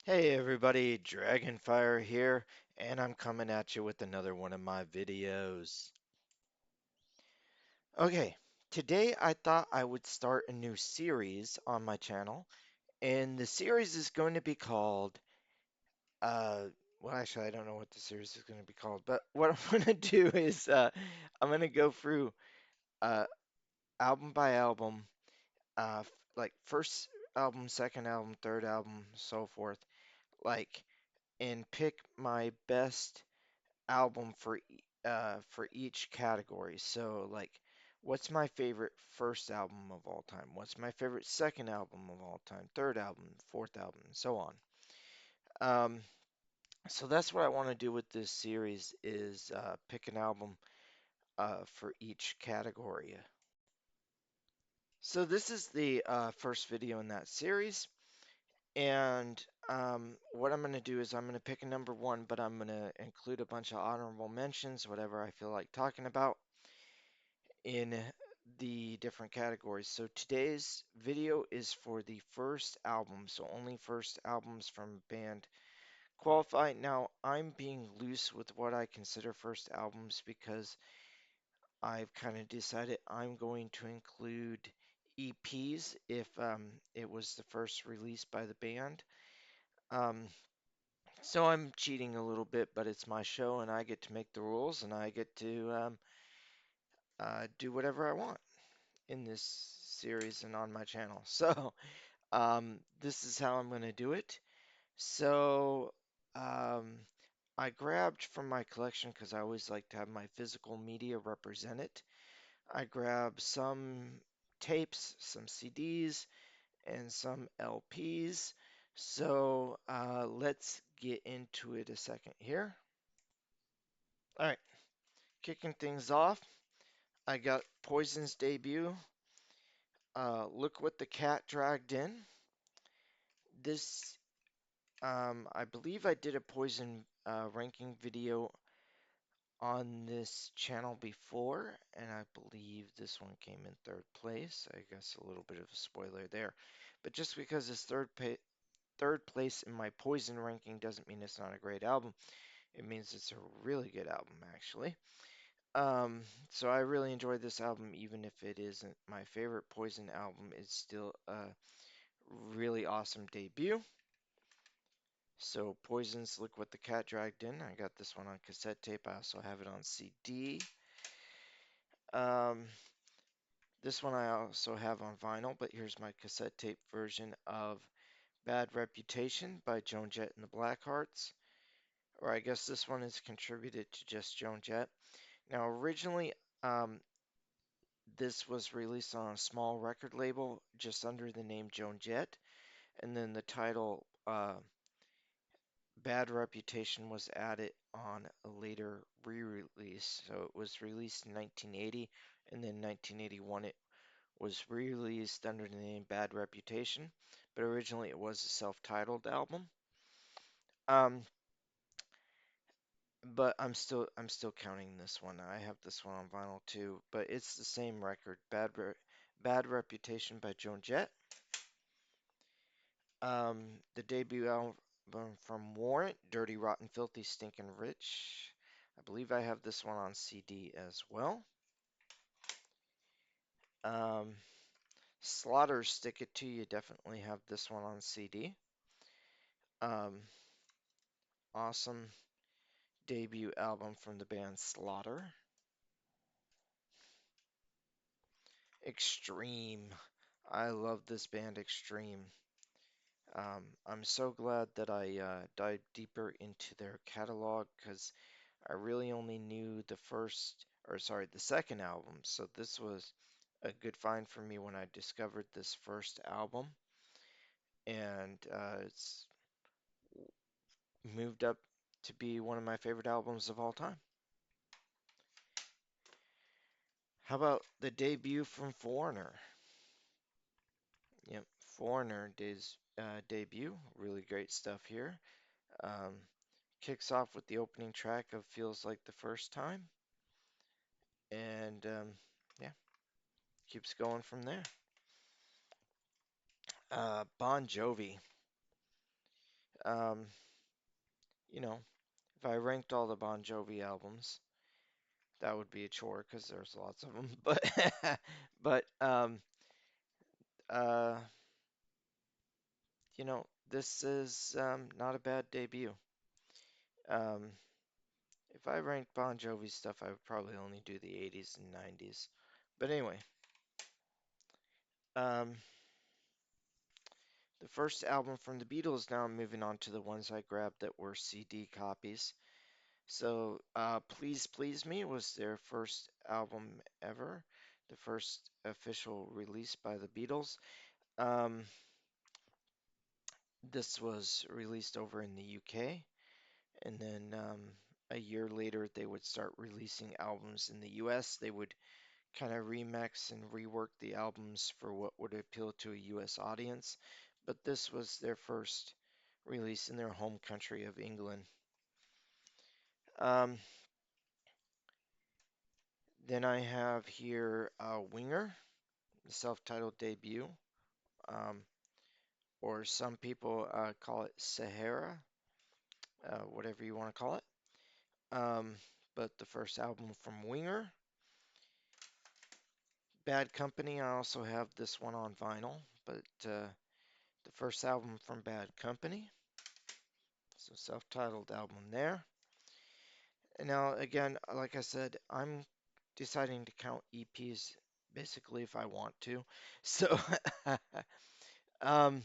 Hey everybody, Dragonfire here, and I'm coming at you with another one of my videos. Okay, today I thought I would start a new series on my channel, and the series is going to be called, uh, well actually I don't know what the series is going to be called, but what I'm going to do is I'm going to go through uh, album by album, like first album, second album, third album, so forth, like, and pick my best album for each category. So like what's my favorite first album of all time? What's my favorite second album of all time? Third album, fourth album, and so on. Um, so that's what I want to do with this series is pick an album for each category. So this is the first video in that series, and what I'm going to do is I'm going to pick a number one, but I'm going to include a bunch of honorable mentions, whatever I feel like talking about in the different categories. So today's video is for the first album, so only first albums from band qualify. Now, I'm being loose with what I consider first albums because I've kind of decided I'm going to include EPs if it was the first release by the band. Um, so I'm cheating a little bit, but it's my show and I get to make the rules and I get to do whatever I want in this series and on my channel. So, this is how I'm going to do it. So, um, I grabbed from my collection because I always like to have my physical media represented. I grabbed some tapes, some CDs, and some LPs. So, let's get into it a second here. All right, kicking things off, I got Poison's debut. Look What the Cat Dragged In. This I believe I did a Poison ranking video on this channel before, and I believe this one came in third place. I guess a little bit of a spoiler there. But just because it's third place in my Poison ranking doesn't mean it's not a great album. It means it's a really good album, actually. So I really enjoyed this album, even if it isn't my favorite Poison album. It's still a really awesome debut. So Poisons, Look What the Cat Dragged In. I got this one on cassette tape. I also have it on CD. Um, this one I also have on vinyl, but here's my cassette tape version of Bad Reputation by Joan Jett and the Blackhearts. Or I guess this one is contributed to just Joan Jett. Now originally, um, this was released on a small record label just under the name Joan Jett, and then the title Bad Reputation was added on a later re-release. So it was released in 1980, and then 1981 it was re-released under the name Bad Reputation, but originally it was a self-titled album. Um, but I'm still counting this one. I have this one on vinyl too, but it's the same record, Bad Reputation by Joan Jett. The debut album from Warrant, Dirty, Rotten, Filthy, Stinkin' Rich. I believe I have this one on CD as well. Um, Slaughter, Stick It To You, definitely have this one on CD. Um, awesome debut album from the band Slaughter. Extreme. I love this band Extreme. I'm so glad that I dived deeper into their catalog because I really only knew the second album. So this was a good find for me when I discovered this first album, and it's moved up to be one of my favorite albums of all time. How about the debut from Foreigner? Yep, Foreigner debut, really great stuff here. Um, Kicks off with the opening track of Feels Like the First Time, and yeah, keeps going from there. Bon Jovi. Um, you know, if I ranked all the Bon Jovi albums, that would be a chore because there's lots of them. But uh, this is not a bad debut. Um, if I ranked Bon Jovi stuff, I would probably only do the 80s and 90s. But anyway, um, the first album from the Beatles. Now I'm moving on to the ones I grabbed that were CD copies. So, Please Please Me was their first album ever, the first official release by the Beatles. Um, this was released over in the UK, and then a year later they would start releasing albums in the US. They would kind of remix and rework the albums for what would appeal to a US audience, but this was their first release in their home country of England. Um, then I have here Winger, the self-titled debut, um, or some people call it Sahara, whatever you want to call it. Um, but the first album from Winger. Bad Company, I also have this one on vinyl, but the first album from Bad Company, so self-titled album there. And now, again, like I said, I'm deciding to count EPs basically if I want to. So, um,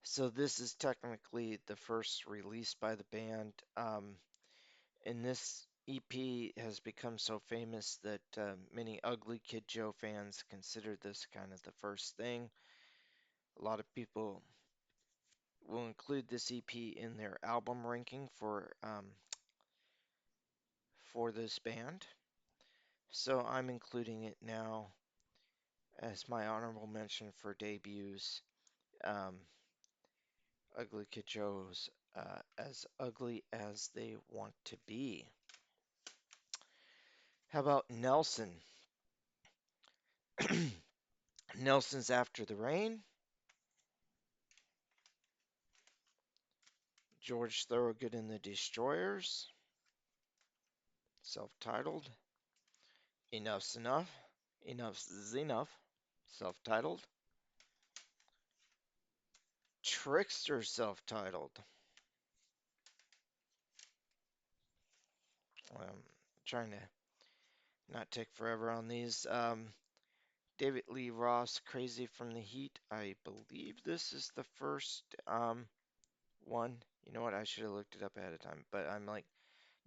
so this is technically the first release by the band. And this EP has become so famous that many Ugly Kid Joe fans consider this kind of the first thing. A lot of people will include this EP in their album ranking for this band. So I'm including it now as my honorable mention for debuts. Um, Ugly Kid Joe's As Ugly as They Want to Be. How about Nelson? Nelson's After the Rain. George Thorogood and the Destroyers. Self-titled. Enough's Enough. Enough's Enough. Self-titled. Trickster, self-titled. Trying to not take forever on these. David Lee Roth, Crazy from the Heat. I believe this is the first one. You know what? I should have looked it up ahead of time, but I'm like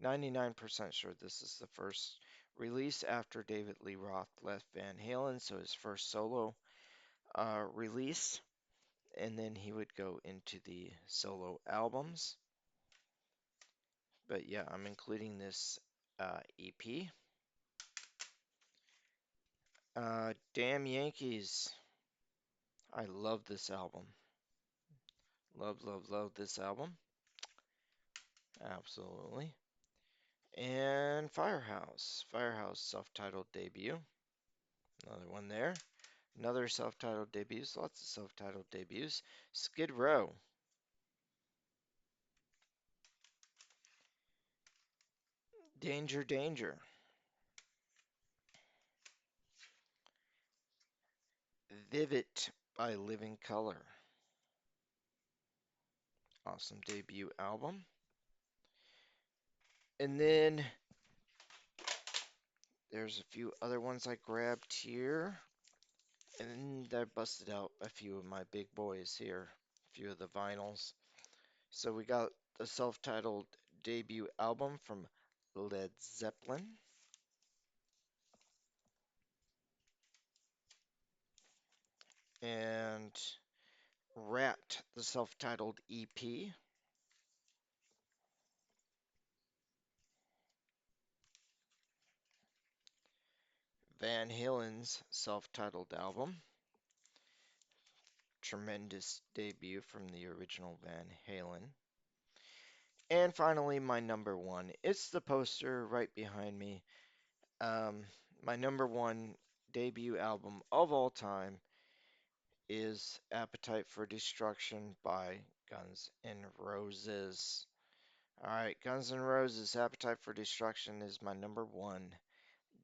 99% sure this is the first release after David Lee Roth left Van Halen, so his first solo release, and then he would go into the solo albums. But yeah, I'm including this EP. Damn Yankees. I love this album. Love, love, love this album. Absolutely. And Firehouse. Firehouse self-titled debut. Another one there. Another self-titled debuts. Lots of self-titled debuts. Skid Row. Danger, Danger. Vivid by Living Color. Awesome debut album. And then there's a few other ones I grabbed here. And I busted out a few of my big boys here. A few of the vinyls. So we got the self-titled debut album from Led Zeppelin. And Rat, the self-titled EP. Van Halen's self-titled album. Tremendous debut from the original Van Halen. And finally, my number one. It's the poster right behind me. Um, my number one debut album of all time is Appetite for Destruction by Guns N' Roses. All right, Guns N' Roses' Appetite for Destruction is my number one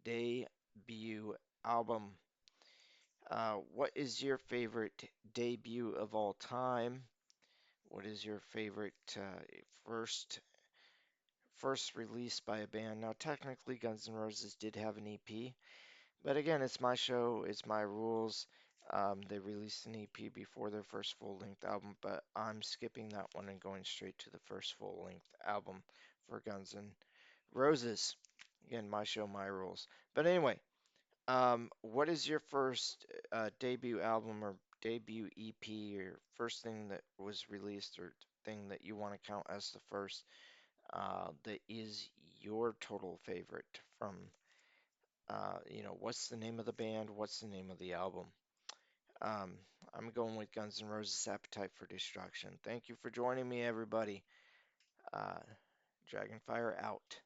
debut album. What is your favorite debut of all time? What is your favorite first release by a band? Now, technically, Guns N' Roses did have an EP, but again, it's my show, it's my rules. They released an EP before their first full-length album, but I'm skipping that one and going straight to the first full-length album for Guns N' Roses. Again, my show, my rules. But anyway, what is your first debut album or debut EP or first thing that was released or thing that you want to count as the first that is your total favorite from, what's the name of the band? What's the name of the album? Um, I'm going with Guns N' Roses' Appetite for Destruction. Thank you for joining me, everybody. Uh, Dragonfire out.